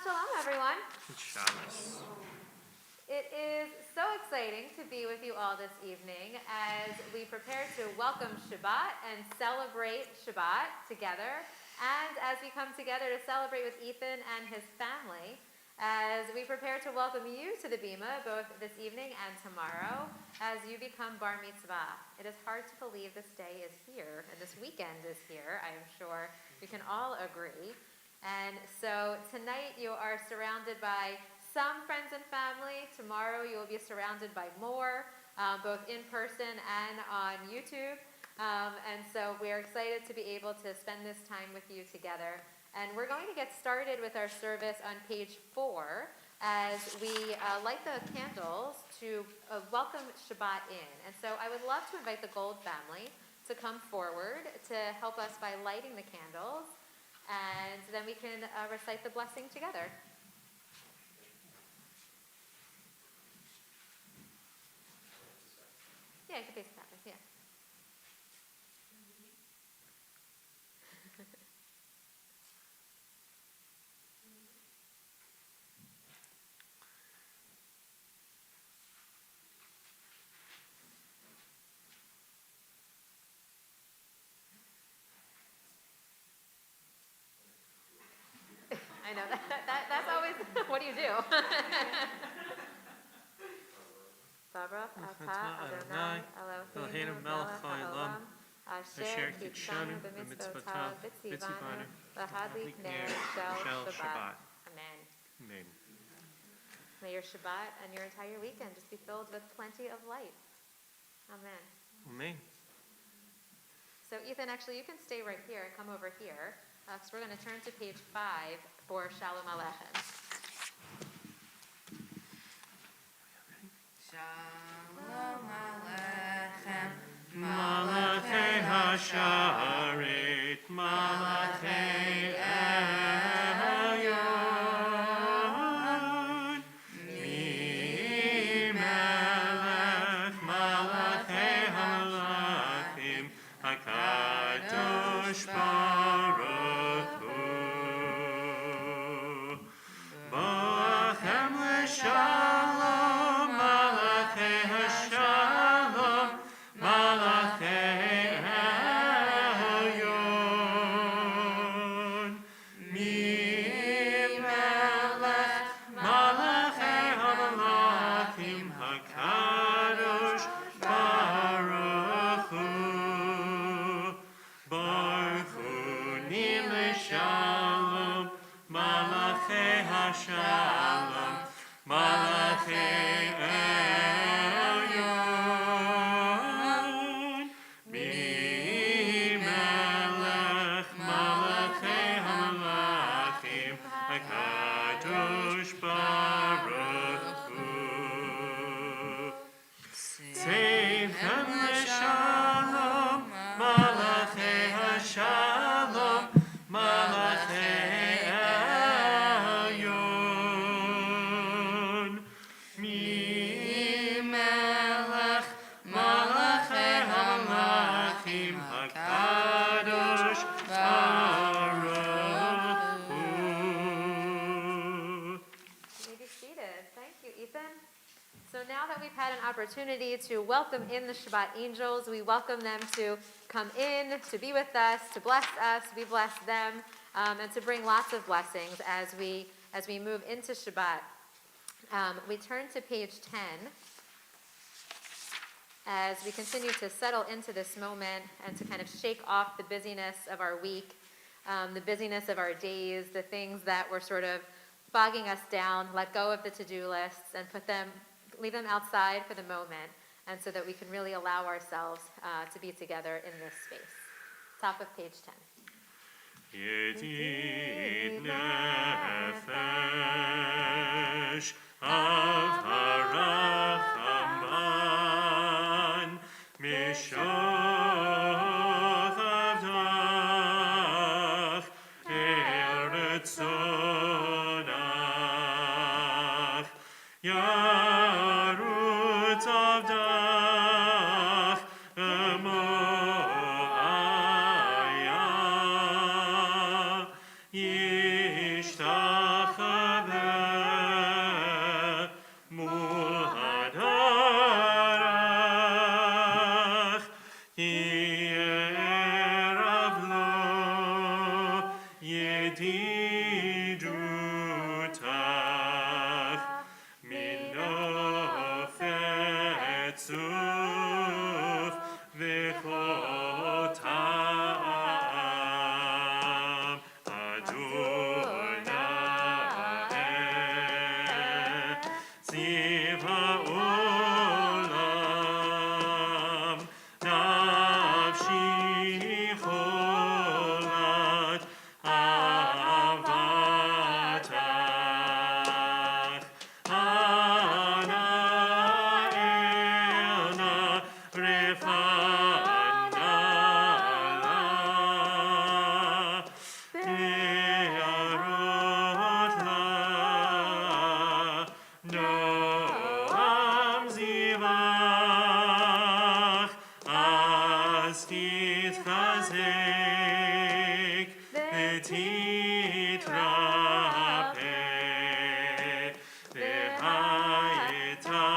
Shalom, everyone. Shabbos. It is so exciting to be with you all this evening as we prepare to welcome Shabbat and celebrate Shabbat together, and as we come together to celebrate with Ethan and his family, as we prepare to welcome you to the Bima both this evening and tomorrow as you become Bar Mitzvah. It is hard to believe this day is here and this weekend is here. I am sure we can all agree. And so tonight you are surrounded by some friends and family. Tomorrow you will be surrounded by more, both in person and on YouTube. And so we are excited to be able to spend this time with you together. And we're going to get started with our service on page 4 as we light the candles to welcome Shabbat in. And so I would love to invite the Gold family to come forward to help us by lighting the candles. And then we can recite the blessing together. Yeah, you can face it that way, yeah. I know, that's always, what do you do? Baruch atah Adonai Eloheinu melech haolam asher kitshanu b'mitzvotav v'tzivanu l'hadlik ner shel Shabbat. Amen. Amen. May your Shabbat and your entire weekend just be filled with plenty of light. Amen. Amen. So Ethan, actually you can stay right here and come over here because we're going to turn to page 5 for Shalom Aleichem. Shalom Aleichem, Malachei Hasharet, Malachei Elyon, Mi-Melech, Malachei Halachim, HaKadosh Baruch Hu, Ba'achem L'Shalom, Malachei Hashalom, Malachei Elyon, Mi-Melech, Malachei Halachim, HaKadosh Baruch Hu, Baruch Hu L'Shalom, Malachei Hashalom, Malachei Elyon, Mi-Melech, Malachei Halachim, HaKadosh Baruch Hu. Seichem L'Shalom, Malachei Hashalom, Malachei Elyon, Mi-Melech, Malachei Halachim, HaKadosh Baruch Hu. You may be seated. Thank you, Ethan. So now that we've had an opportunity to welcome in the Shabbat angels, we welcome them to come in, to be with us, to bless us, we bless them, and to bring lots of blessings as we move into Shabbat. We turn to page 10 as we continue to settle into this moment and to kind of shake off the busyness of our week, the busyness of our days, the things that were sort of bogging us down, let go of the to-do lists and leave them outside for the moment, and so that we can really allow ourselves to be together in this space. Top of page 10. Yedid nefesh av harachaman mishov avdach eretz zonach yarutz avdach emo aya yishtachar רצוף וחותם אדוני ציב העולם נפשי חולת אהבתך אנא אלנה רפאנה בהערות לה נועם זיווך אז תתחזק ותתרפא והייתה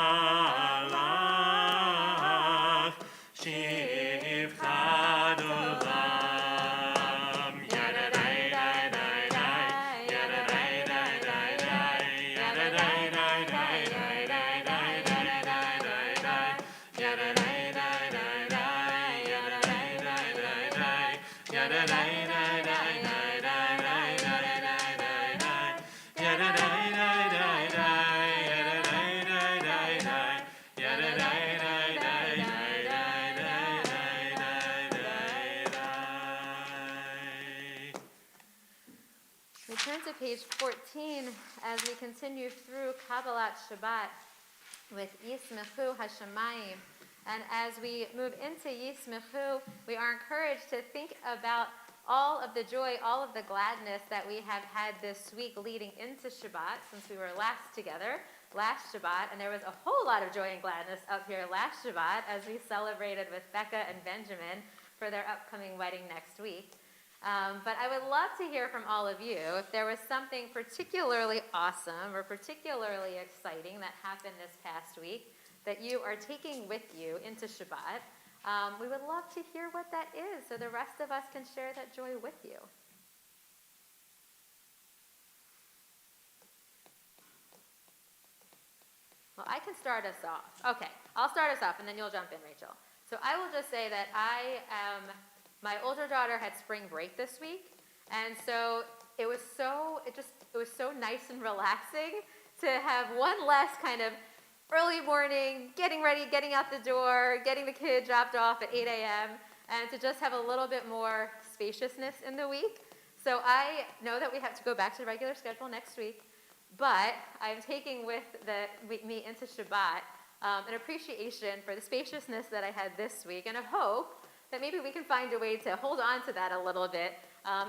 לך שפחד עולם ידדי די די די ידדי די די די ידדי די די די די די די די די ידדי די די די ידדי די די די ידדי די די די We turn to page 14 as we continue through Kabbalat Shabbat with Yismechu Hashemayim. And as we move into Yismechu, we are encouraged to think about all of the joy, all of the gladness that we have had this week leading into Shabbat since we were last together, last Shabbat. And there was a whole lot of joy and gladness up here last Shabbat as we celebrated with Becca and Benjamin for their upcoming wedding next week. But I would love to hear from all of you if there was something particularly awesome or particularly exciting that happened this past week that you are taking with you into Shabbat. We would love to hear what that is so the rest of us can share that joy with you. Well, I can start us off. Okay, I'll start us off and then you'll jump in, Rachel. So I will just say that my older daughter had spring break this week, and so it was so nice and relaxing to have one less kind of early morning, getting ready, getting out the door, getting the kid dropped off at 8 a.m., and to just have a little bit more spaciousness in the week. So I know that we have to go back to the regular schedule next week, but I'm taking with me into Shabbat an appreciation for the spaciousness that I had this week, and a hope that maybe we can find a way to hold on to that a little bit,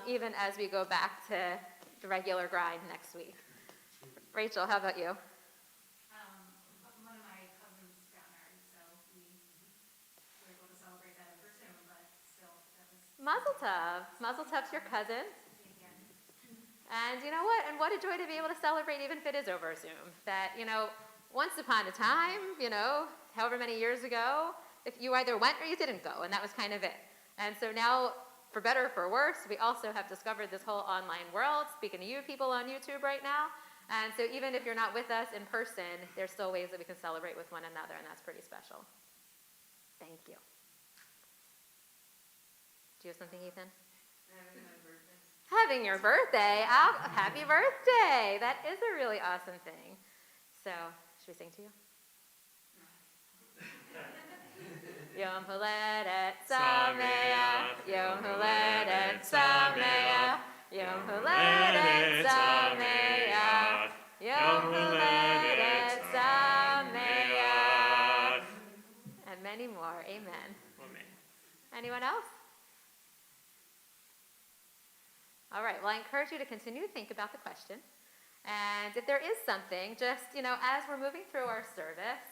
even as we go back to the regular grind next week. Rachel, how about you? One of my cousins got married, so we were able to celebrate that over Zoom, but still, that was Mazel tov. Mazel tov to your cousin. again. And you know what? And what a joy to be able to celebrate even if it is over Zoom. That, once upon a time, however many years ago, if you either went or you didn't go, and that was kind of it. And so now, for better or for worse, we also have discovered this whole online world, speaking to you people on YouTube right now. And so even if you're not with us in person, there's still ways that we can celebrate with one another, and that's pretty special. Thank you. Do you have something, Ethan? Having your birthday. Happy birthday. That is a really awesome thing. So, should we sing to you? Yom Holedet Sameach, Yom Holedet Sameach, Yom Holedet Sameach, Yom Holedet Sameach. And many more. Amen. Anyone else? All right, well, I encourage you to continue to think about the question. And if there is something, just, as we're moving through our service,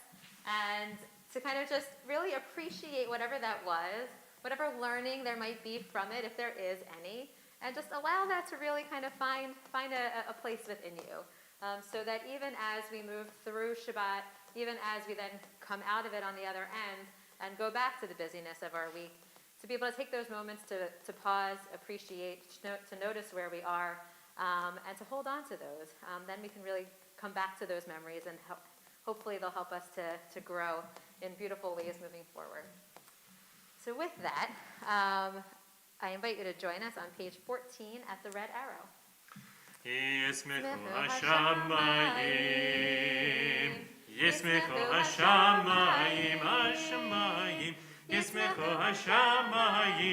and to kind of just really appreciate whatever that was, whatever learning there might be from it, if there is any, and just allow that to really kind of find a place within you. So that even as we move through Shabbat, even as we then come out of it on the other end and go back to the busyness of our week, to be able to take those moments to pause, appreciate, to notice where we are, and to hold on to those. Then we can really come back to those memories and hopefully they'll help us to grow in beautiful ways moving forward. So with that, I invite you to join us on page 14 at the red arrow. ישמחו השמיים, ישמחו השמיים, השמיים, ישמחו השמיים,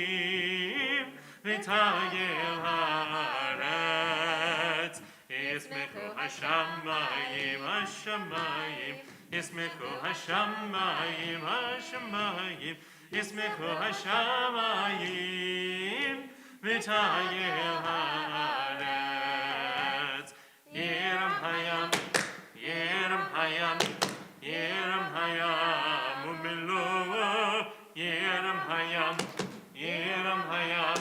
ותהייל הארץ. ישמחו השמיים, השמיים, ישמחו השמיים, השמיים, ישמחו השמיים, ותהייל הארץ. ירם הים, ירם הים, ירם הים ומלואו, ירם הים, ירם הים,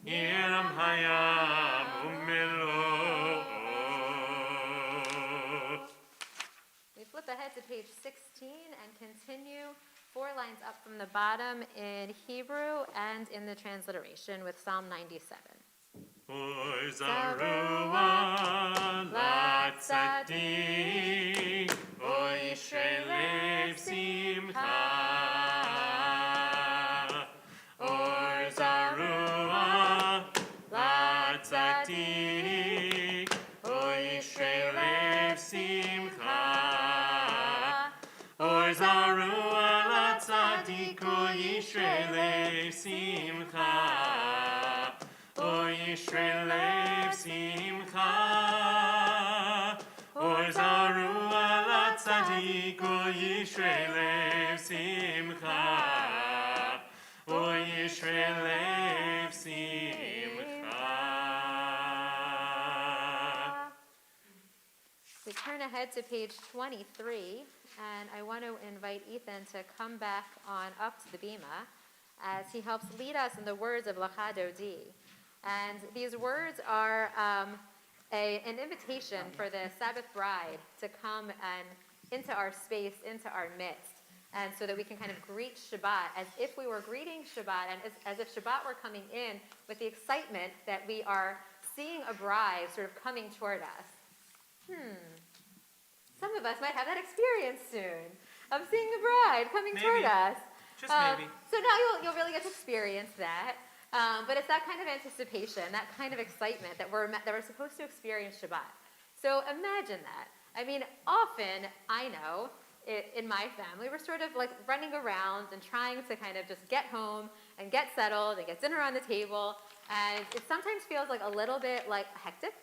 ירם הים ומלואו. We flip ahead to page 16 and continue 4 lines up from the bottom in Hebrew and in the transliteration with Psalm 97. Oy zarua latzadik, oy yishrei lev simcha. Oy zarua latzadik, oy yishrei lev simcha. Oy zarua latzadik, oy yishrei lev simcha. Oy yishrei lev simcha. Oy zarua latzadik, oy yishrei lev simcha. Oy yishrei lev simcha. We turn ahead to page 23, and I want to invite Ethan to come back on up to the bima as he helps lead us in the words of Lecha Dodi. And these words are an invitation for the Sabbath bride to come and into our space, into our midst, and so that we can kind of greet Shabbat as if we were greeting Shabbat, and as if Shabbat were coming in with the excitement that we are seeing a bride sort of coming toward us. Some of us might have that experience soon of seeing the bride coming toward Maybe. us. Just maybe. So now you'll really get to experience that. But it's that kind of anticipation, that kind of excitement that we're supposed to experience Shabbat. So imagine that. I mean, often I know in my family we're sort of like running around and trying to kind of just get home and get settled and get dinner on the table, and it sometimes feels like a little bit like hectic.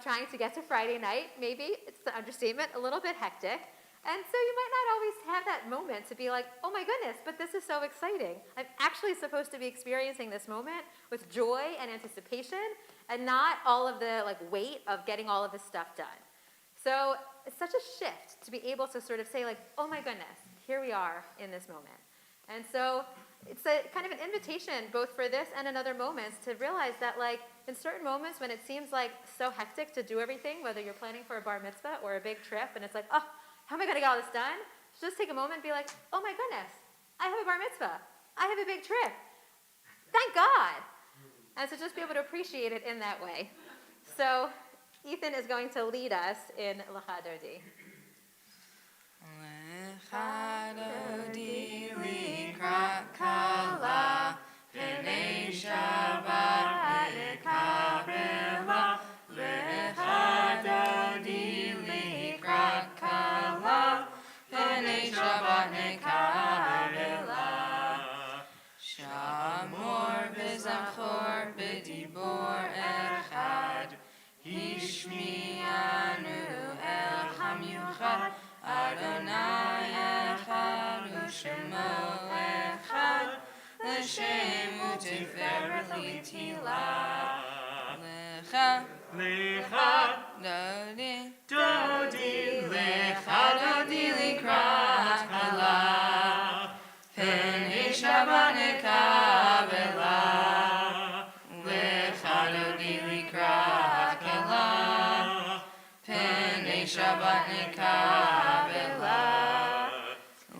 Trying to get to Friday night, maybe it's an understatement, a little bit hectic. And so you might not always have that moment to be like, oh my goodness, but this is so exciting. I'm actually supposed to be experiencing this moment with joy and anticipation and not all of the weight of getting all of this stuff done. So it's such a shift to be able to sort of say like, oh my goodness, here we are in this moment. And so it's a kind of an invitation both for this and in other moments to realize that in certain moments when it seems like so hectic to do everything, whether you're planning for a bar mitzvah or a big trip, and it's like, oh, how am I going to get all this done? Just take a moment and be like, oh my goodness, I have a bar mitzvah. I have a big trip. Thank God. And so just be able to appreciate it in that way. So Ethan is going to lead us in Lecha Dodi. Lecha Dodi likrat kala, Pnei Shabbat nekabela. Lecha Dodi likrat kala, Pnei Shabbat nekabela. Shamor v'zachor b'dibor echad, Hishmianu el hamyuchad, Adonai echad u'shemo echad, L'shem u'tiferet l'tila. Lecha Lecha Dodi, Dodi, Lecha Dodi likrat kala, Pnei Shabbat nekabela. Lecha Dodi likrat kala, Pnei Shabbat nekabela.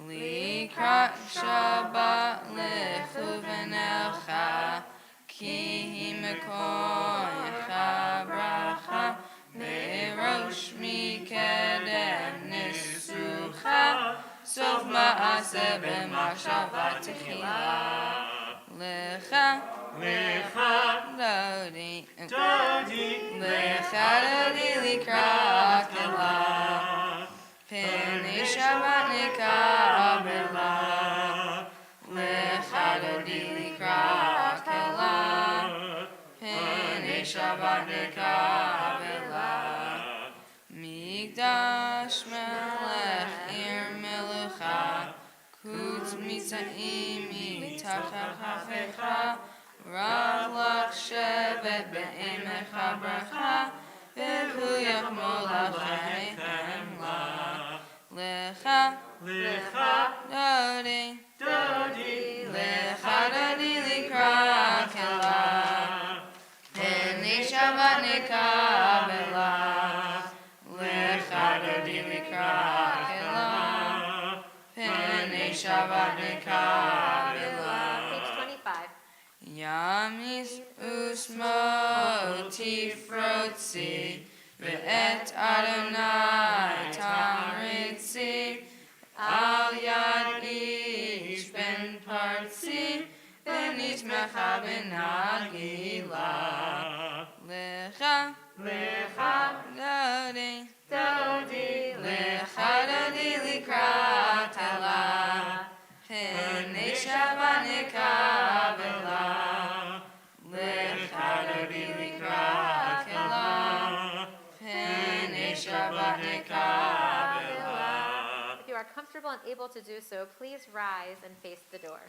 Likrat Shabbat lechu v'nelcha, ki hi mekoyecha bracha, ve'rosh mikedem nisu מעשה ומחשבה תחילה. לך דודי, לך דודי לקראת כלה, פני שבת נקבלה. לך דודי לקראת כלה, פני שבת נקבלה. מקדש מלך עיר מלוכה, קוץ מצאים מתחתיך, רק לך שבט בעמך ברכה, והוא יחמול לכם לך דודי, לך דודי לקראת כלה, פני שבת נקבלה. לך דודי לקראת כלה, פני שבת נקבלה. Page 25. ימיס ושמו תפרוצי, ואת אדוני תמריצי, על יד איש בן פרצי, ונתמכה בנגילה. לך דודי, לך דודי לקראת כלה, פני שבת נקבלה. לך דודי לקראת כלה, פני שבת נקבלה. If you are comfortable and able to do so, please rise and face the door.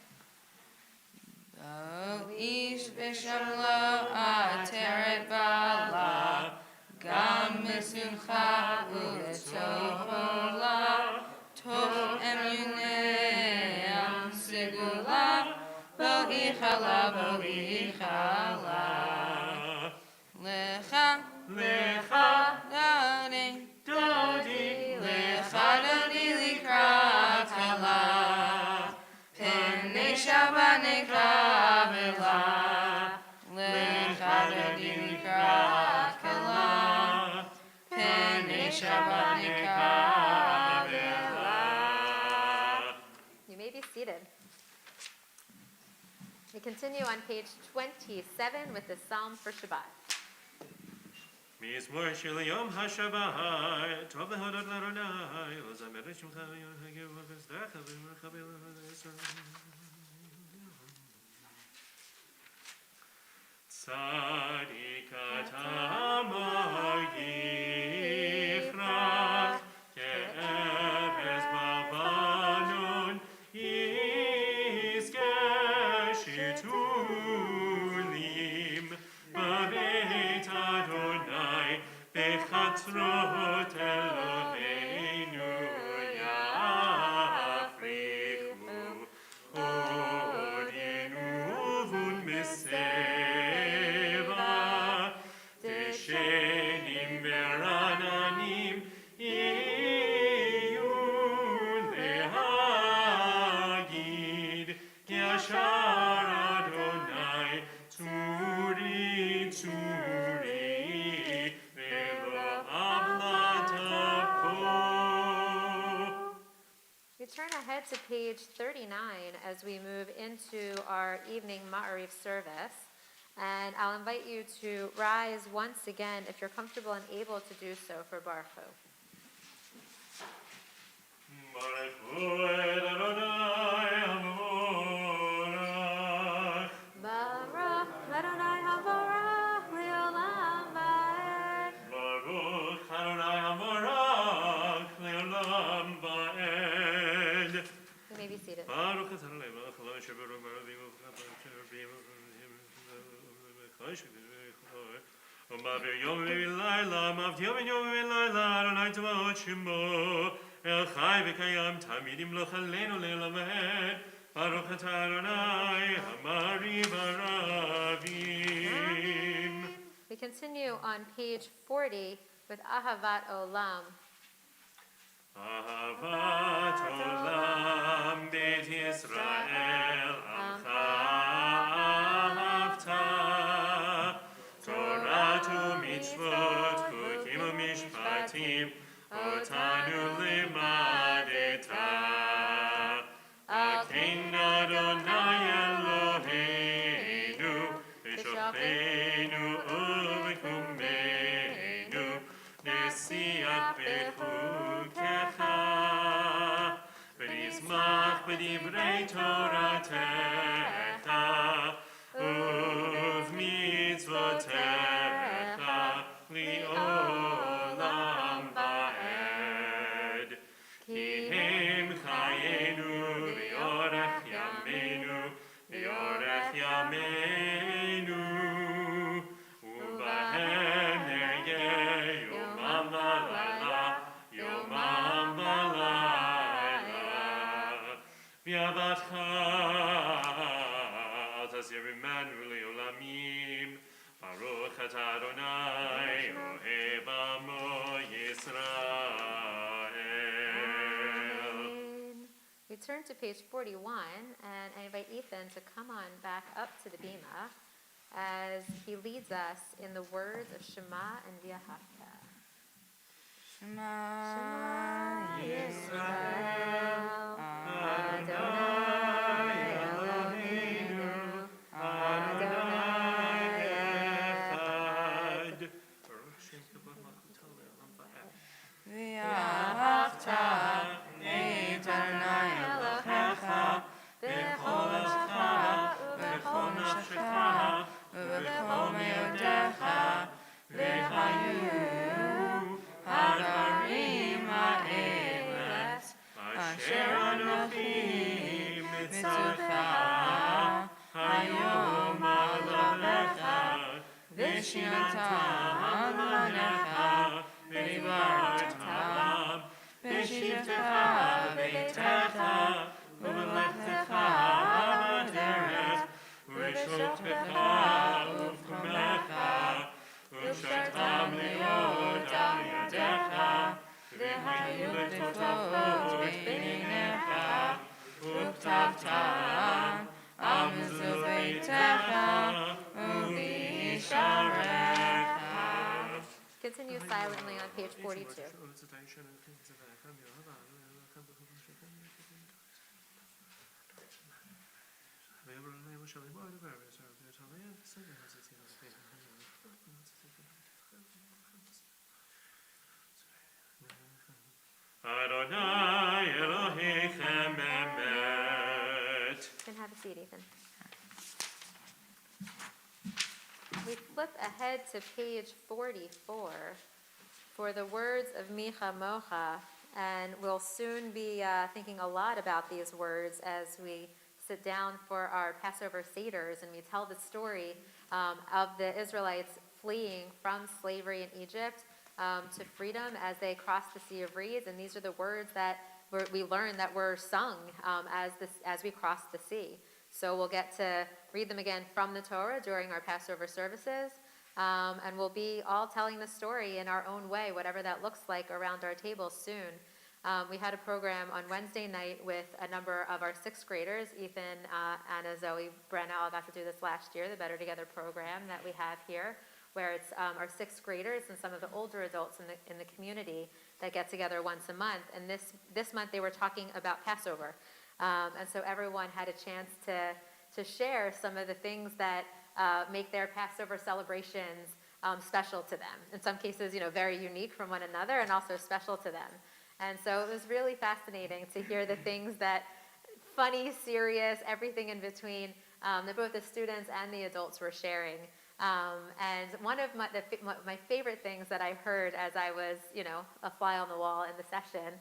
איש ושם לא עטרת בעלה, גם בשמחה ובתוך עולה, תוך אמוניה סגולה, בואי חלה, בואי חלה. לך דודי, לך דודי לקראת כלה, פני שבת נקבלה. לך דודי לקראת כלה, פני שבת נקבלה. You may be seated. We continue on page 27 with the Psalm for Shabbat. מזמור של יום השבת, טוב להודות לאדוני, ולזמר לשמך ולהגר וחסדך ולכבד ולעשות. צדיק אתה מה יפרח, כארז בלבנון, יזכה שיתולים בבית אדוני, בחצרות אלוהינו יפריחו. עוד ינובון מסבה, דשנים ורעננים יהיו להגיד, ישר אדוני צורי צורי, ולא עוולת אפו. We turn ahead to page 39 as we move into our evening Ma'ariv service. And I'll invite you to rise once again if you're comfortable and able to do so for Baruch. ברכו את אדוני המבורך. Baruch Adonai Havarach Leolam Va'ed. Baruch Adonai המבורך לעולם ועד. You may be seated. ברוך אתה אלוהים מלך העולם אשר ברוך ברבים וברבים ומעביר יום ולילה, מבדיל בין יום ולילה, אדוני צבאות שמו, אל חי וקיים תמיד ימלוך עלינו לעולם ועד. ברוך אתה אדוני המעריב הרבים. We continue on page 40 with Ahavat Olam. אהבת עולם בית ישראל עמך אהבת, תורת ומצוות חוקים ומשפטים אותנו לימדת. Ein Adonai Eloheinu, B'shochenu u'b'kumeinu, Nesiach b'chukecha, V'nizmach b'divrei Toratecha, Uv'mitzvotecha, li'olam va'ed. Ki hem chayenu, v'yorech yameinu, v'yorech yameinu, u'bahem nehye yomam v'layla, yomam v'layla. V'yavatcha al tasir imanu le'olamim, Baruch atah Adonai, Ohev amo Yisrael. Amen. We turn to page 41, and I invite Ethan to come on back up to the bima as he leads us in the words of Shema and V'ahavta. Shema Yisrael, Adonai Eloheinu, Adonai Echad. Baruch Shem Kavod Malchuto Le'olam Va'ed. V'ahavta et Adonai Elohecha b'chol nafshecha ובכל נפשך ובכל מאודיך והיו הדברים האלה אשר אנוכי מצווך היום על לבבך ושיננתם לבניך ודיברתם בשבתך בביתך ובמלאכתך בדרך ובשוכבך ובקומך ושרתם לראות על ידיך והיו לטוטפות בין עיניך וכתבתם על מזוז ביתך ובשעריך. Continue silently on page 42. Adonai Elohechem emet. You can have a seat, Ethan. We flip ahead to page 44 for the words of Micha Mocha, and we'll soon be thinking a lot about these words as we sit down for our Passover Seders and we tell the story of the Israelites fleeing from slavery in Egypt to freedom as they crossed the Sea of Reeds. And these are the words that we learned that were sung as we crossed the sea. So we'll get to read them again from the Torah during our Passover services. And we'll be all telling the story in our own way, whatever that looks like around our tables soon. We had a program on Wednesday night with a number of our sixth graders. Ethan, Anna, Zoe, Brenna all got to do this last year, the Better Together program that we have here, where it's our sixth graders and some of the older adults in the community that get together once a month. And this month they were talking about Passover. And so everyone had a chance to share some of the things that make their Passover celebrations special to them. In some cases, very unique from one another and also special to them. And so it was really fascinating to hear the things that, funny, serious, everything in between, that both the students and the adults were sharing. And one of my favorite things that I heard as I was, a fly on the wall in the session,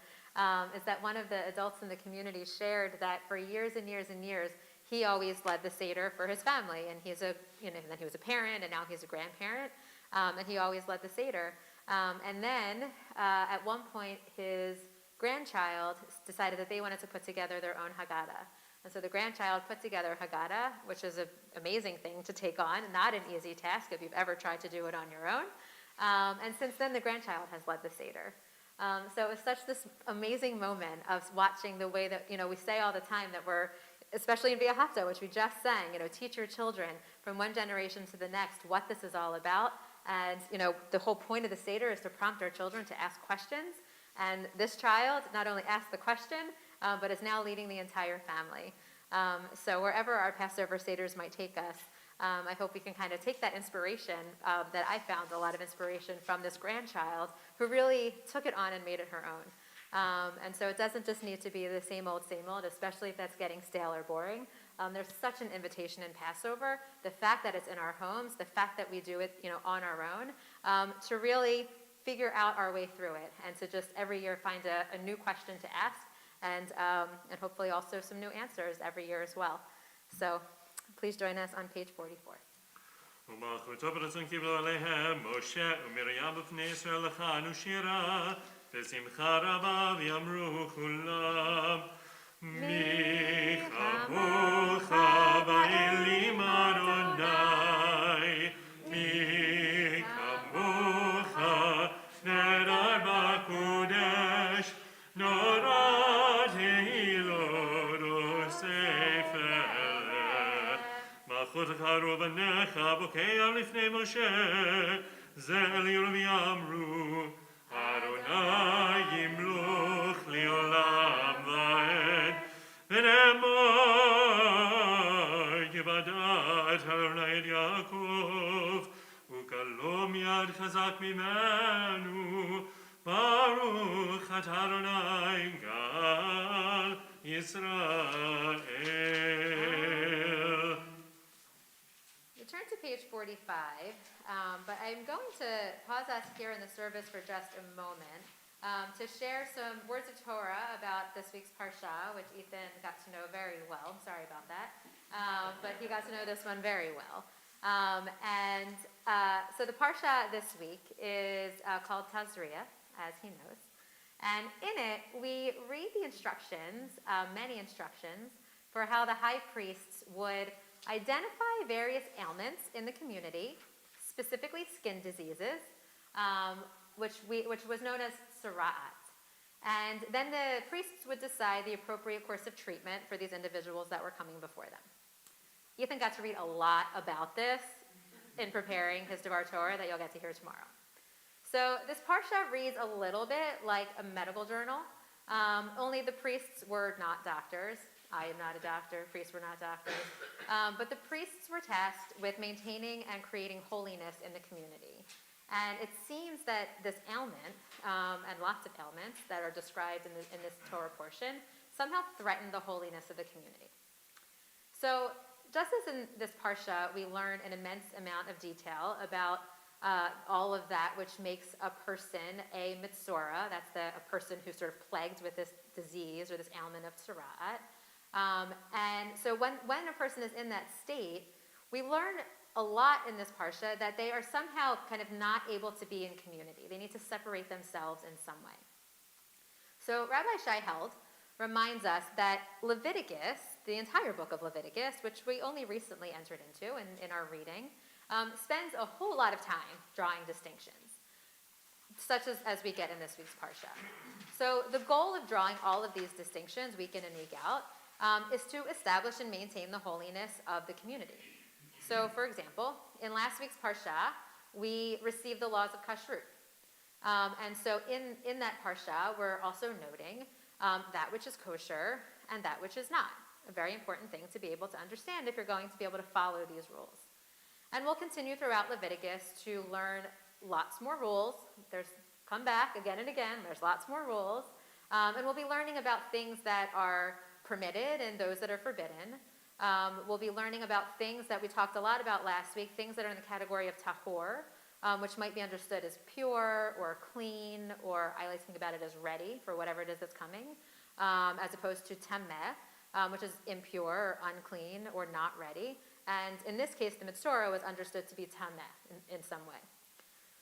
is that one of the adults in the community shared that for years and years and years, he always led the Seder for his family. And then he was a parent, and now he's a grandparent, and he always led the Seder. And then at one point, his grandchild decided that they wanted to put together their own Haggadah. And so the grandchild put together Haggadah, which is an amazing thing to take on, not an easy task if you've ever tried to do it on your own. And since then, the grandchild has led the Seder. So it was such this amazing moment of watching the way that, we say all the time that we're, especially in V'ahavta, which we just sang, teach your children from one generation to the next what this is all about. And, the whole point of the Seder is to prompt our children to ask questions. And this child not only asked the question, but is now leading the entire family. So wherever our Passover Seders might take us, I hope we can kind of take that inspiration that I found a lot of inspiration from this grandchild who really took it on and made it her own. And so it doesn't just need to be the same old, especially if that's getting stale or boring. There's such an invitation in Passover, the fact that it's in our homes, the fact that we do it, on our own, to really figure out our way through it, and to just every year find a new question to ask, and hopefully also some new answers every year as well. So please join us on page 44. ומלכותו ברצון קיבלו עליהם משה ומרים בפני ישראל לחנו שירה בשמחה רבה ויאמרו כולם מי כמוך באלים אדוני מי כמוך נדר בקודש נורא תהילות וספר מלכות קרוב בניך בוקע לפני משה זה אליון ויאמרו אדוני ימלוך לעולם ועד ונאמר יבדעת אדוני את יעקב וקלום יד חזק ממנו ברוך אתה אדוני גל ישראל. We turn to page 45, but I'm going to pause us here in the service for just a moment to share some words of Torah about this week's Parsha, which Ethan got to know very well. I'm sorry about that, but he got to know this one very well. So the Parsha this week is called Tazria, as he knows. And in it, we read the instructions, many instructions, for how the high priests would identify various ailments in the community, specifically skin diseases, which was known as sara'at. And then the priests would decide the appropriate course of treatment for these individuals that were coming before them. Ethan got to read a lot about this in preparing his Devar Torah that you'll get to hear tomorrow. So this Parsha reads a little bit like a medical journal, only the priests were not doctors. I am not a doctor, priests were not doctors. But the priests were tasked with maintaining and creating holiness in the community. And it seems that this ailment, and lots of ailments that are described in this Torah portion, somehow threatened the holiness of the community. So just as in this Parsha, we learn an immense amount of detail about all of that which makes a person a mitzora, that's a person who's sort of plagued with this disease or this ailment of tzara'at. And so when a person is in that state, we learn a lot in this Parsha that they are somehow kind of not able to be in community. They need to separate themselves in some way. So Rabbi Shai Held reminds us that Leviticus, the entire book of Leviticus, which we only recently entered into in our reading, spends a whole lot of time drawing distinctions, such as we get in this week's Parsha. So the goal of drawing all of these distinctions week in and week out is to establish and maintain the holiness of the community. So, for example, in last week's Parsha, we received the laws of kashrut. And so in that Parsha, we're also noting that which is kosher and that which is not. A very important thing to be able to understand if you're going to be able to follow these rules. And we'll continue throughout Leviticus to learn lots more rules. Come back again and again, there's lots more rules. And we'll be learning about things that are permitted and those that are forbidden. We'll be learning about things that we talked a lot about last week, things that are in the category of tahor, which might be understood as pure or clean, or I like to think about it as ready for whatever it is that's coming, as opposed to tameh, which is impure or unclean or not ready. And in this case, the mitzora was understood to be tameh in some way.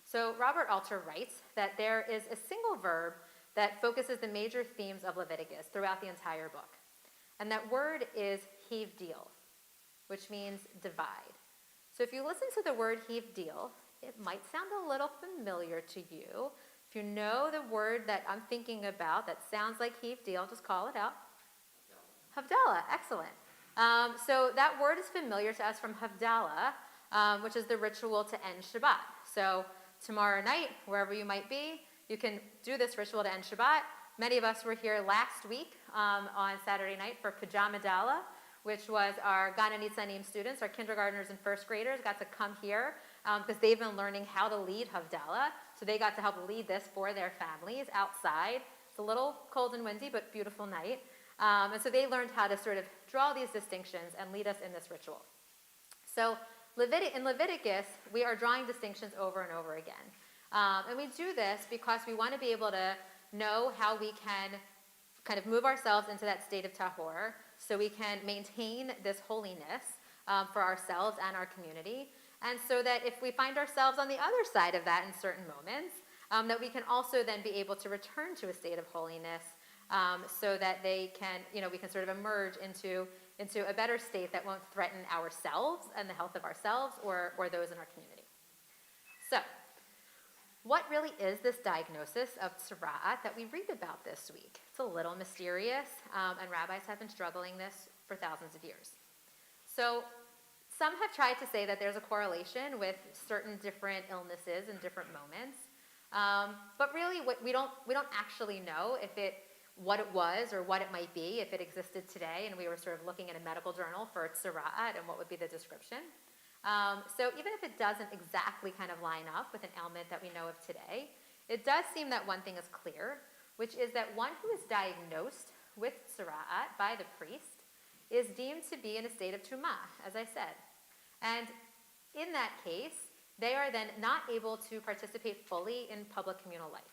So Robert Alter writes that there is a single verb that focuses the major themes of Leviticus throughout the entire book. And that word is hivdil, which means divide. So if you listen to the word hivdil, it might sound a little familiar to you. If you know the word that I'm thinking about that sounds like hivdil, just call it out. Havdalah, excellent. So that word is familiar to us from Havdalah, which is the ritual to end Shabbat. So tomorrow night, wherever you might be, you can do this ritual to end Shabbat. Many of us were here last week on Saturday night for Pajama Dala, which was our Gana Nitzanim students, our kindergartners and first graders got to come here because they've been learning how to lead Havdalah. So they got to help lead this for their families outside. It's a little cold and windy, but beautiful night. And so they learned how to sort of draw these distinctions and lead us in this ritual. So in Leviticus, we are drawing distinctions over and over again. And we do this because we want to be able to know how we can kind of move ourselves into that state of tahor so we can maintain this holiness for ourselves and our community. And so that if we find ourselves on the other side of that in certain moments, that we can also then be able to return to a state of holiness so that we can sort of emerge into a better state that won't threaten ourselves and the health of ourselves or those in our community. So, what really is this diagnosis of tzara'at that we read about this week? It's a little mysterious, and rabbis have been struggling this for thousands of years. So, some have tried to say that there's a correlation with certain different illnesses in different moments, but really we don't actually know what it was or what it might be if it existed today, and we were sort of looking at a medical journal for tzara'at and what would be the description. So even if it doesn't exactly kind of line up with an ailment that we know of today, it does seem that one thing is clear, which is that one who is diagnosed with tzara'at by the priest is deemed to be in a state of tumah, as I said. And in that case, they are then not able to participate fully in public communal life.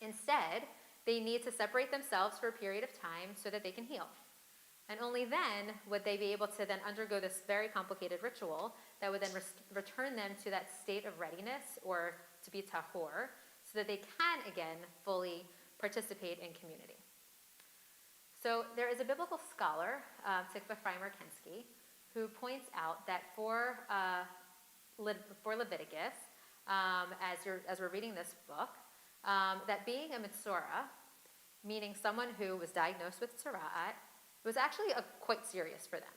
Instead, they need to separate themselves for a period of time so that they can heal. And only then would they be able to then undergo this very complicated ritual that would then return them to that state of readiness or to be tahor so that they can again fully participate in community. So there is a biblical scholar, Tikva Freimer-Kensky, who points out that for Leviticus, as we're reading this book, that being a Mitzora, meaning someone who was diagnosed with tzara'at, was actually quite serious for them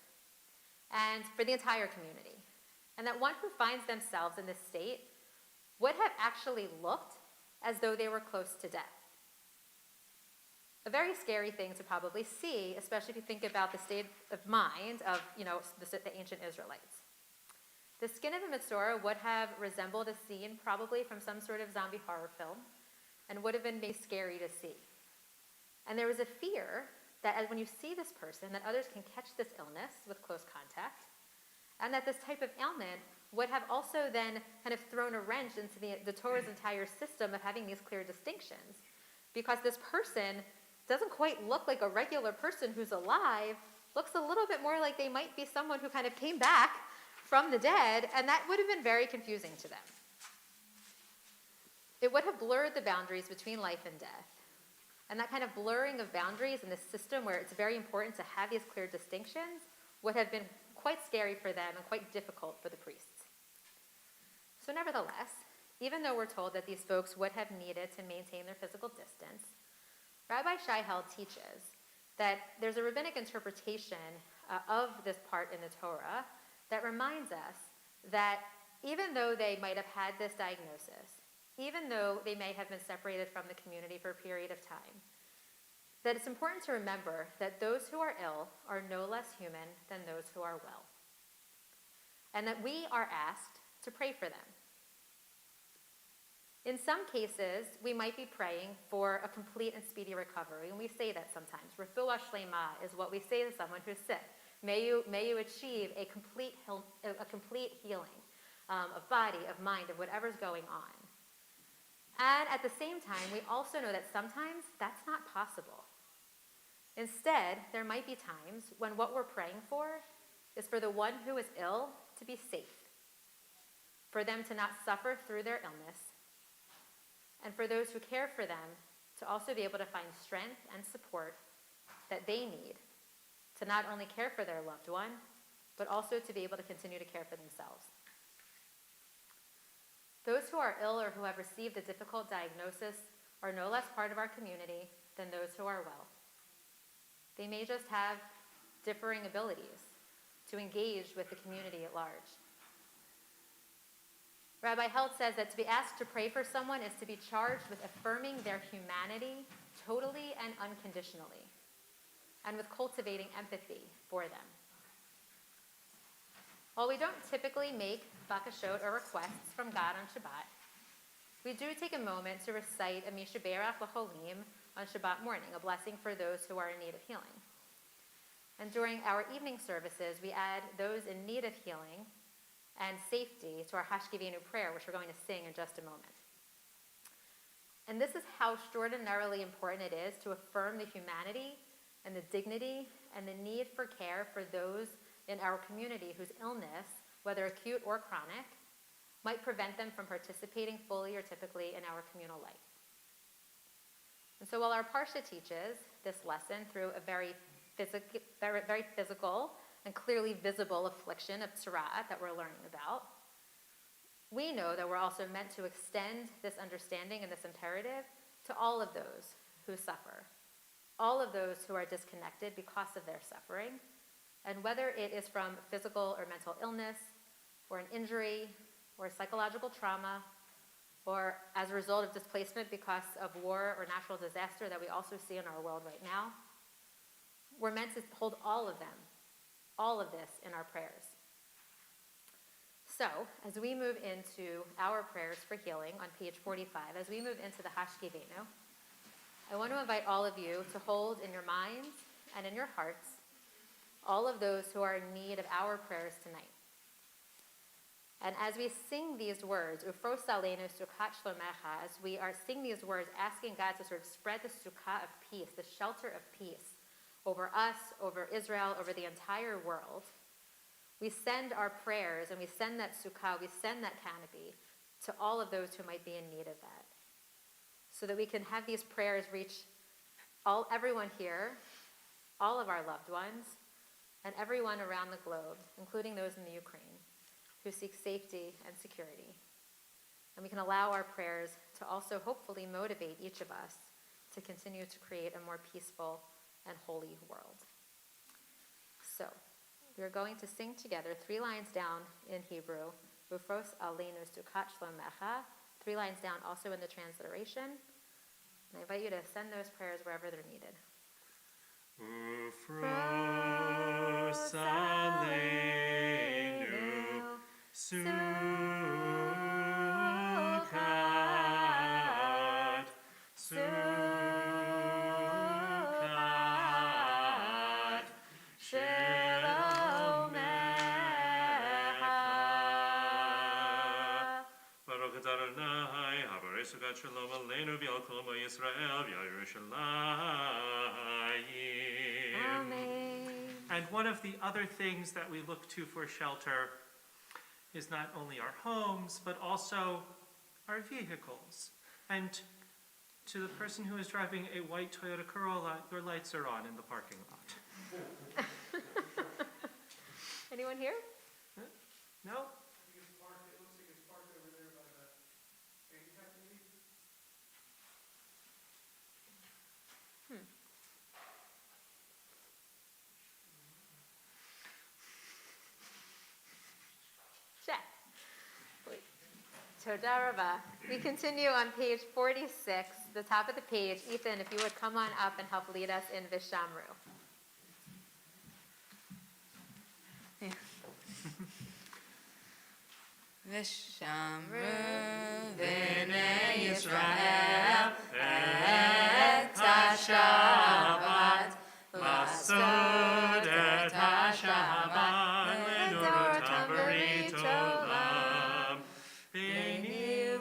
and for the entire community. And that one who finds themselves in this state would have actually looked as though they were close to death. A very scary thing to probably see, especially if you think about the state of mind of the ancient Israelites. The skin of a Mitzora would have resembled a scene probably from some sort of zombie horror film and would have been maybe scary to see. And there was a fear that when you see this person, that others can catch this illness with close contact, and that this type of ailment would have also then kind of thrown a wrench into the Torah's entire system of having these clear distinctions, because this person doesn't quite look like a regular person who's alive, looks a little bit more like they might be someone who kind of came back from the dead, and that would have been very confusing to them. It would have blurred the boundaries between life and death. And that kind of blurring of boundaries in this system where it's very important to have these clear distinctions would have been quite scary for them and quite difficult for the priests. So nevertheless, even though we're told that these folks would have needed to maintain their physical distance, Rabbi Shai-Held teaches that there's a rabbinic interpretation of this part in the Torah that reminds us that even though they might have had this diagnosis, even though they may have been separated from the community for a period of time, that it's important to remember that those who are ill are no less human than those who are well, and that we are asked to pray for them. In some cases, we might be praying for a complete and speedy recovery, and we say that sometimes. Refuah shlema is what we say to someone who's sick. May you achieve a complete healing of body, of mind, of whatever's going on. And at the same time, we also know that sometimes that's not possible. Instead, there might be times when what we're praying for is for the one who is ill to be safe, for them to not suffer through their illness, and for those who care for them to also be able to find strength and support that they need to not only care for their loved one, but also to be able to continue to care for themselves. Those who are ill or who have received a difficult diagnosis are no less part of our community than those who are well. They may just have differing abilities to engage with the community at large. Rabbi Held says that to be asked to pray for someone is to be charged with affirming their humanity totally and unconditionally, and with cultivating empathy for them. While we don't typically make bakashot or requests from God on Shabbat, we do take a moment to recite a Mishaberach L'Cholim on Shabbat morning, a blessing for those who are in need of healing. And during our evening services, we add those in need of healing and safety to our Hashkivenu prayer, which we're going to sing in just a moment. And this is how extraordinarily important it is to affirm the humanity and the dignity and the need for care for those in our community whose illness, whether acute or chronic, might prevent them from participating fully or typically in our communal life. And so while our Parsha teaches this lesson through a very physical and clearly visible affliction of tzara'at that we're learning about, we know that we're also meant to extend this understanding and this imperative to all of those who suffer, all of those who are disconnected because of their suffering, and whether it is from physical or mental illness, or an injury, or psychological trauma, or as a result of displacement because of war or natural disaster that we also see in our world right now, we're meant to hold all of them, all of this in our prayers. So, as we move into our prayers for healing on page 45, as we move into the Hashkivenu, I want to invite all of you to hold in your minds and in your hearts all of those who are in need of our prayers tonight. And as we sing these words, Ufros Aleinu Sukkot Shlomecha, as we are singing these words, asking God to sort of spread the sukkah of peace, the shelter of peace, over us, over Israel, over the entire world, we send our prayers and we send that sukkah, we send that canopy to all of those who might be in need of that, so that we can have these prayers reach everyone here, all of our loved ones, and everyone around the globe, including those in the Ukraine, who seek safety and security. And we can allow our prayers to also hopefully motivate each of us to continue to create a more peaceful and holy world. So, we are going to sing together 3 lines down in Hebrew, Ufros Aleinu Sukkot Shlomecha, 3 lines down also in the transliteration. And I invite you to send those prayers wherever they're needed. Ufros Aleinu Sukkot, Sukkot, Shlomecha. Baruch atah Adonai, haborei sukkot shalom aleinu v'al kol amo Yisrael v'Yerushalayim. Amen. And one of the other things that we look to for shelter is not only our homes, but also our vehicles. And to the person who is driving a white Toyota Corolla, your lights are on in the parking lot. Anyone here? No? Check. Toda Rabah. We continue on page 46, the top of the page. Ethan, if you would come on up and help lead us in Vishamru. Vishamru v'nei Yisrael et ha-Shabbat Lasod et ha-Shabbat le'dorotam b'rit olam. B'nei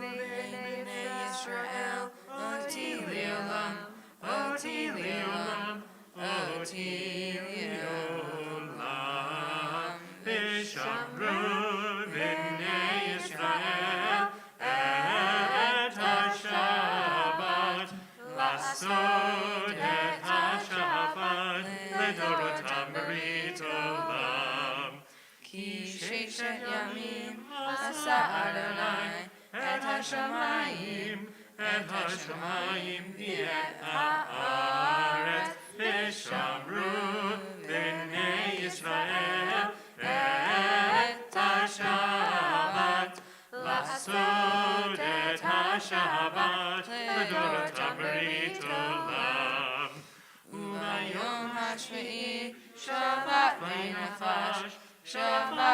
Yisrael oti li'olam, oti li'olam, oti li'olam. Vishamru v'nei Yisrael et ha-Shabbat Lasod et ha-Shabbat le'dorotam b'rit olam. Ki sheshet yamim asa Adonai et hashamayim v'et ha'aretz. Vishamru v'nei Yisrael et ha-Shabbat Lasod et ha-Shabbat le'dorotam b'rit olam.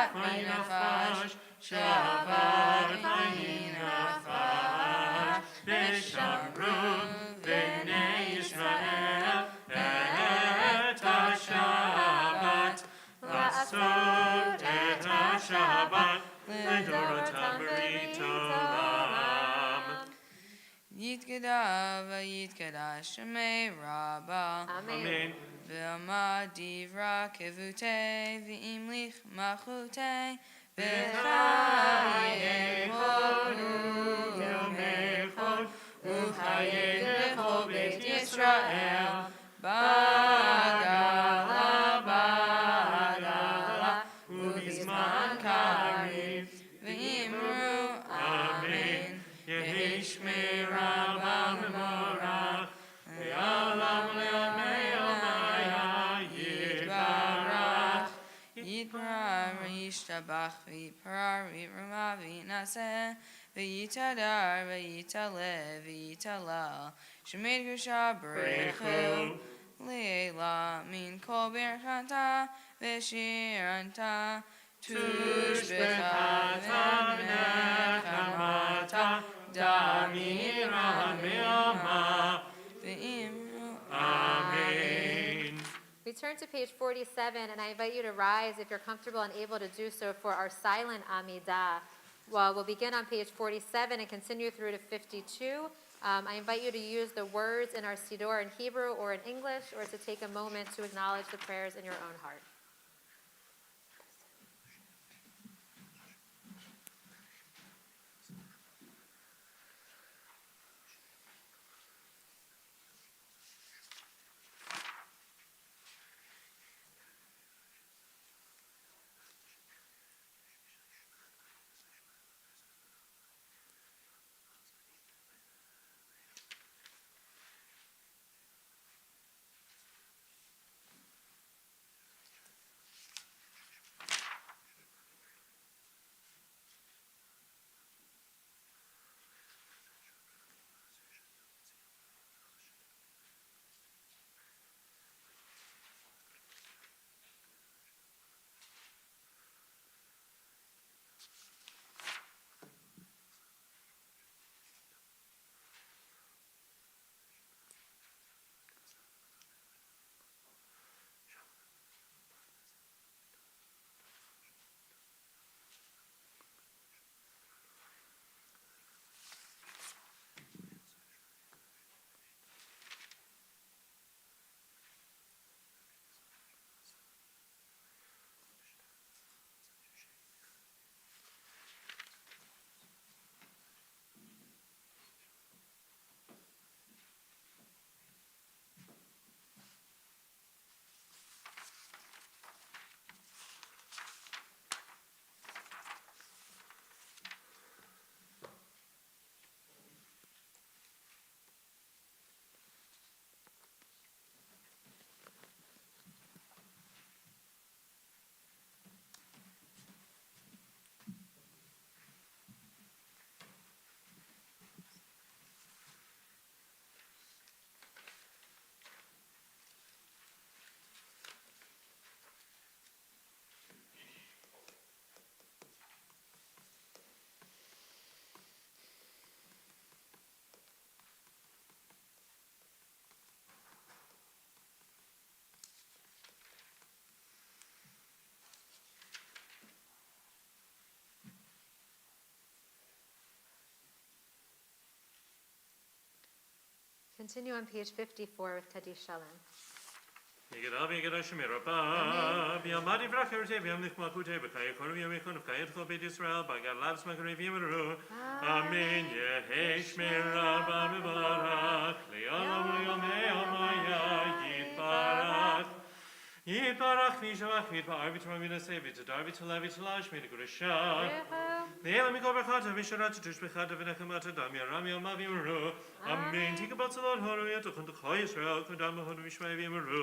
Shabbat vayinafash, Shabbat vayinafash, V'shamru b'nei Yisrael et ha-Shabbat, Lasot et ha-Shabbat, L'dorotam b'rit olam. Yitkada v'yitkada Shemei Rabbah, Amen. V'ama divra kevutei v'imlich machutei V'chaye v'chaye Yomechod, uchaye lechol beit Yisrael bagala bagala ubizman kariv v'imru amen yehi shmei Rabbah memorach ve'olam le'omei omaya yitbarach Yitparar v'yishtabach v'yiparar v'yiruma v'yinaseh v'yitadar v'yitaleh v'yitalal Shemed Gusha Brechu Leila min kol berchanta v'shiranta Tush b'chata v'nechamata damiran me'oma v'imru Amen. We turn to page 47, and I invite you to rise if you're comfortable and able to do so for our silent Amidah. Well, we'll begin on page 47 and continue through to 52. I invite you to use the words in our Siddur in Hebrew or in English, or to take a moment to acknowledge the prayers in your own heart. Continue on page 54 with Kaddish Shalom. Yigadav yigadav shemir rabba b'yamad yivrach yerutei b'yamlich malchutei b'chayei korim yamichon v'chayei t'chol beit Yisrael b'gad lav smakariv yimru Amen Yehi shmir rabba mevarach le'olam le'omei omaya yitbarach Yitbarach v'yishavach v'yitba'ar v'torah v'naseh v'tadar v'tala v'talash v'negurashah Le'elam mikol b'chata v'sharat tush b'chata v'nechamata dam yaram yomah v'yimru Amen Tikabot zalot horu yatochon t'chol Yisrael kodam horu v'shmai v'yimru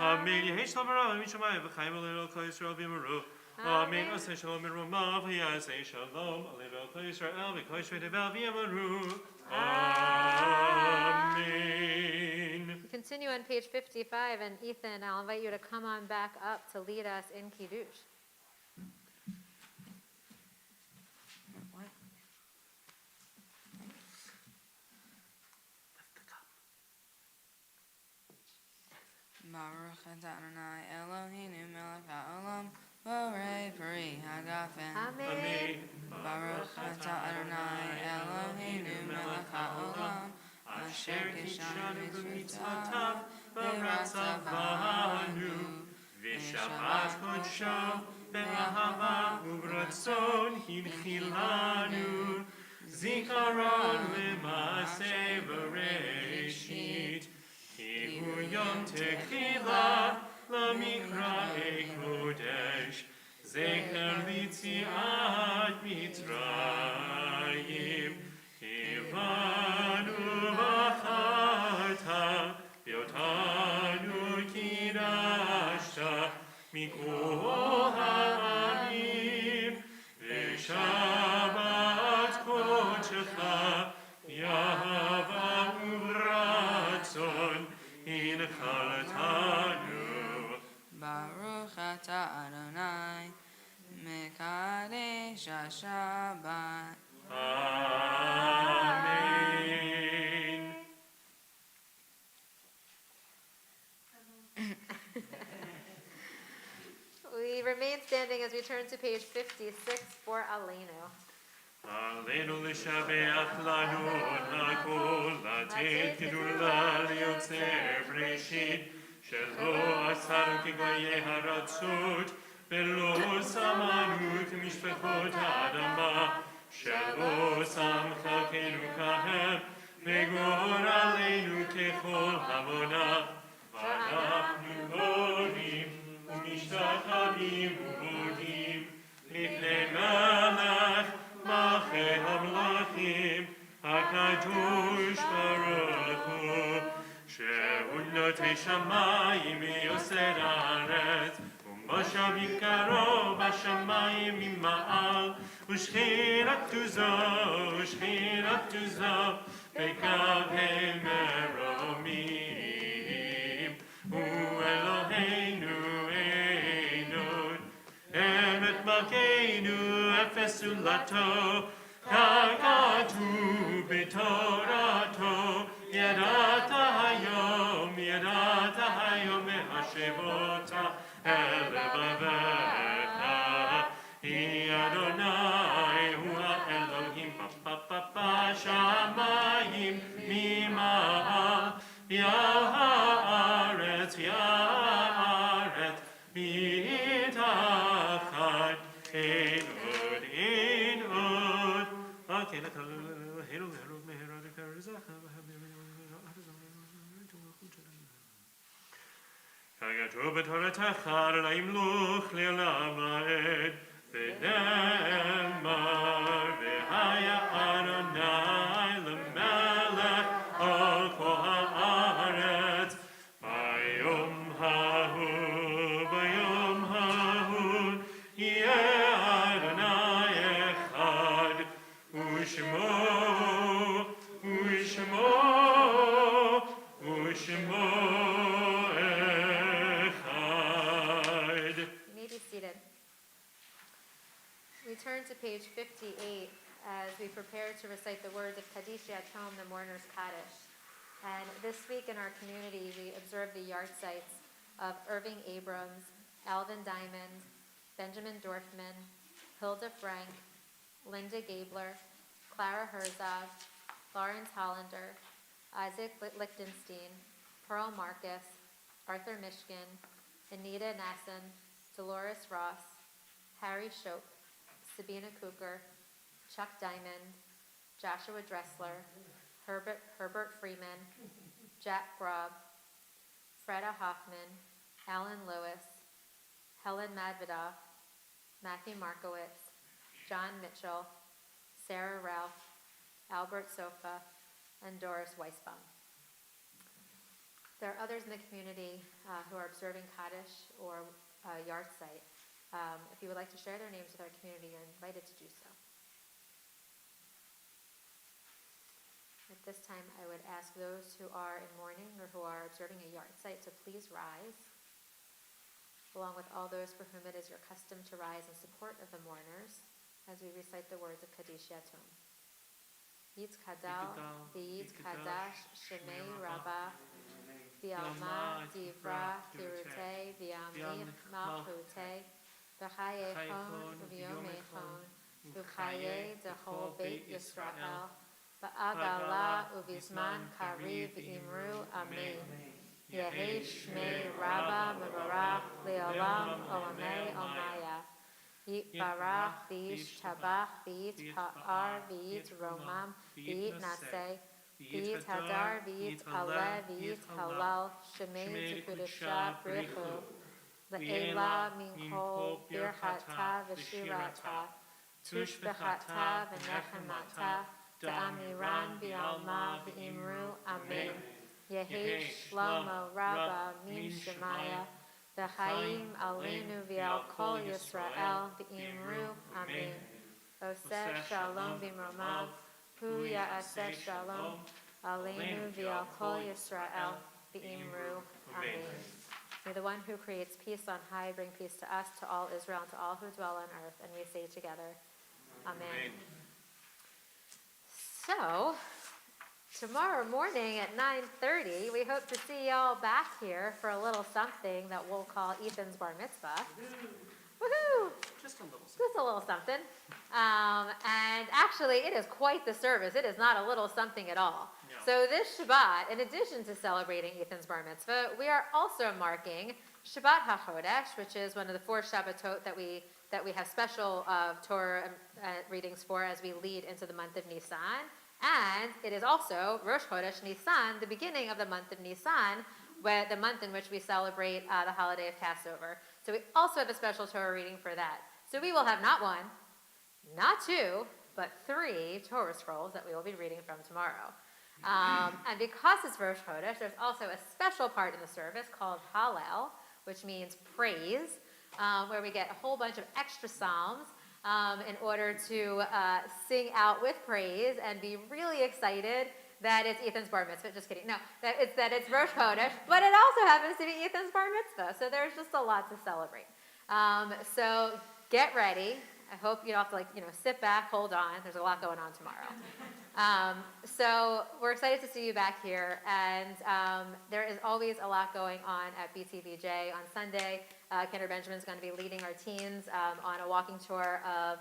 Amen Yehi shalom v'raham v'shamai v'chayim alei kol Yisrael v'yimru Amen Oseh shalom v'romah v'yaseh shalom alei kol Yisrael v'kol Yisrael devel v'yimru Amen We continue on page 55, and Ethan, I'll invite you to come on back up to lead us in Kiddush. Baruch atah Adonai Eloheinu melech haolam borei peri hagafen. Amen. Baruch atah Adonai Eloheinu melech haolam asher kishanu mitzvotav v'ratzavanu V'shabat kodsho be'ahava u'b'ratzon hinchilanu zikaron le'maaseh bereshit ki hu yom techila la'mikra'ei kodesh zecher litziat Mitzrayim kivanu v'acharta v'yotanu kidashta mikol ha'amim v'shabat kodshecha yahava u'ratzon inchaltanu. Baruch atah Adonai Mekadesh HaShabbat. Amen. We remain standing as we turn to page 56 for Aleinu. עלינו לשבח לנו הכל, לתת גדולה ליוצר בראשית, שלא עשנו כגויי הרצות, ולא שמנו כמשפחות האדמה, שלא שם חלקנו כהם, וגורלנו ככל עוונה. ואנחנו בונים ומשתחווים ובודים לפני מלך מלכי המלכים הקדוש ברוך הוא שהוא נוטה שמיים ויוסר הארץ ומשב יקרו בשמיים ממעל ושכינת עוזו בקווי מרומים הוא אלוהינו אינו אמת מלכנו אפס זולתו ככתוב בתורתו ידעת היום מהשבות אל לבביך היא אדוני הוא האלוהים בשמיים ממעל ועל הארץ מתחת אין עוד Okay, let's כתוב בתורתך על המלוך לעולם ועד ונאמר והיה אדוני למלך על כל הארץ ביום ההוא יהיה אדוני אחד ושמו אחד. You may be seated. We turn to page 58 as we prepare to recite the words of Kaddish Yatom, the mourner's Kaddish. And this week in our community, we observe the yard sites of Irving Abrams, Alvin Diamond, Benjamin Dorfman, Hilda Frank, Linda Gabler, Clara Herzog, Lawrence Hollander, Isaac Lichtenstein, Pearl Marcus, Arthur Mishkin, Anita Nasson, Dolores Ross, Harry Shope, Sabina Cooker, Chuck Diamond, Joshua Dressler, Herbert Freeman, Jack Grob, Freda Hoffman, Alan Lewis, Helen Madvidoff, Matthew Markowitz, John Mitchell, Sarah Ralph, Albert Sofa, and Doris Weisbaum. There are others in the community who are observing Kaddish or yard site. If you would like to share their names with our community, you're invited to do so. At this time, I would ask those who are in mourning or who are observing a yard site to please rise, along with all those for whom it is your custom to rise in support of the mourners as we recite the words of Kaddish Yatom. Yitzkadal, Yitzkadash, Shemei Rabbah, Bialma, Divra, Kirute, Biamich, Malchute, Bechayechon, Uviomechon, Uchaye, Dechol Beit Yisrael, Ba'agala, Uvisman, Kariv, Imru, Amen. Yehi Shmei Rabba Mevarach Leolam Olamei Omaya. Yit Barach V'Yish Tabach V'Yit Pa'ar V'Yit Romam V'Yit Naseh V'Yit Hadar V'Yit Aleh V'Yit Halal Shemei Tekudesha Brichu Le'ela Minchol Birchata V'Shirata Tush B'chata V'Nechemata Ta'amiran B'Alma V'Imru Amen. Yehi Shlomo Rabba Min Shemaya V'chaim Aleinu V'al Kol Yisrael V'imru Amen. Oseh Shalom B'mromav Hu Ya'aseh Shalom Aleinu V'al Kol Yisrael V'imru Amen. May the one who creates peace on high bring peace to us, to all Israel, and to all who dwell on earth. And we say together, Amen. So, tomorrow morning at 9:30, we hope to see y'all back here for a little something that we'll call Ethan's Bar Mitzvah. Woohoo! Just a little something. Just a little something. And actually, it is quite the service. It is not a little something at all. No. So this Shabbat, in addition to celebrating Ethan's Bar Mitzvah, we are also marking Shabbat HaChodesh, which is one of the 4 Shabbatot that we have special Torah readings for as we lead into the month of Nisan. And it is also Rosh Chodesh Nisan, the beginning of the month of Nisan, the month in which we celebrate the holiday of Passover. So we also have a special Torah reading for that. So we will have not 1, not 2, but 3 Torah scrolls that we will be reading from tomorrow. And because it's Rosh Chodesh, there's also a special part in the service called Hallel, which means praise, where we get a whole bunch of extra psalms in order to sing out with praise and be really excited that it's Ethan's Bar Mitzvah. Just kidding. No, that it's Rosh Chodesh, but it also happens to be Ethan's Bar Mitzvah. So there's just a lot to celebrate. So get ready. I hope you don't have to sit back, hold on. There's a lot going on tomorrow. So we're excited to see you back here, and there is always a lot going on at BTVJ. On Sunday, Kendra Benjamin is going to be leading our teens on a walking tour of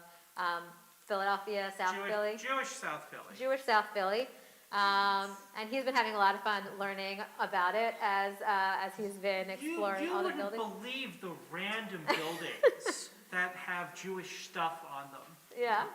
Philadelphia, South Philly. Jewish South Philly. Jewish South Philly. And he's been having a lot of fun learning about it as he's been exploring all the buildings. You wouldn't believe the random buildings that have Jewish stuff on them. Yeah.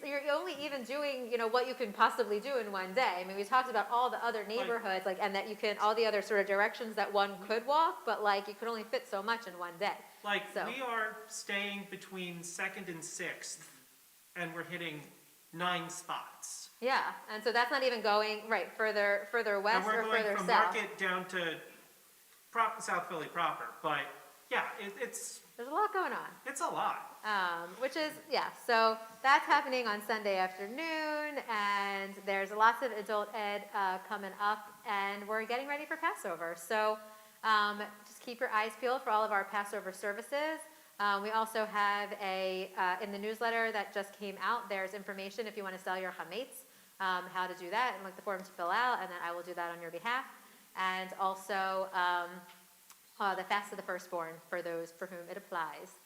You're only even doing, what you can possibly do in one day. I mean, we talked about all the other neighborhoods, and that you can, all the other sort of directions that one could walk, but you could only fit so much in one day. We are staying between 2nd and 6th, and we're hitting 9 spots. Yeah, and so that's not even going, further west or further south. And we're going from Market down to South Philly proper, but yeah, it's... There's a lot going on. It's a lot. So that's happening on Sunday afternoon, and there's lots of adult ed coming up, and we're getting ready for Passover. So just keep your eyes peeled for all of our Passover services. We also have in the newsletter that just came out, there's information if you want to sell your chametz, how to do that, and the form to fill out, and then I will do that on your behalf. And also the fast of the firstborn for those for whom it applies.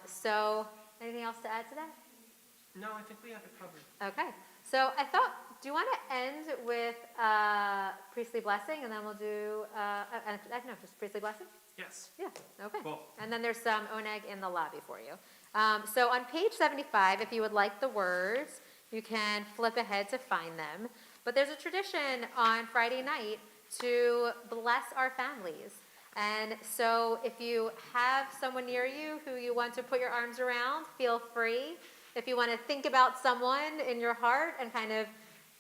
So anything else to add to that? No, I think we have it covered. Okay. So I thought, do you want to end with priestly blessing, and then we'll do, just priestly blessing? Yes. Yeah, okay. Cool. And then there's some oneg in the lobby for you. So on page 75, if you would like the words, you can flip ahead to find them. But there's a tradition on Friday night to bless our families. And so if you have someone near you who you want to put your arms around, feel free. If you want to think about someone in your heart and kind of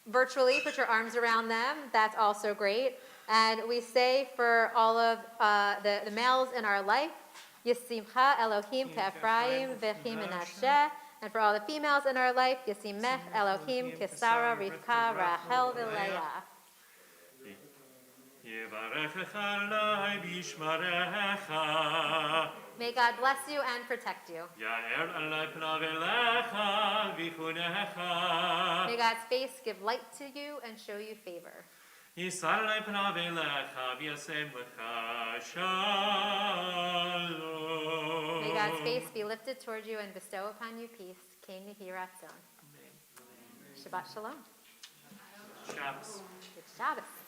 virtually put your arms around them, that's also great. And we say for all of the males in our life, Yisimcha Elohim Ke'Ephraim V'Chi Menashe. And for all the females in our life, Yisimech Elohim Ke'Sara Rivka Rachel V'Leah. May God bless you and protect you. May God's face give light to you and show you favor. יישא עלי פניו אליך וישם לך שלום. May God's face be lifted toward you and bestow upon you peace. King Yehi Ratzon. Shabbat Shalom. Shabbos. Good Shabbos.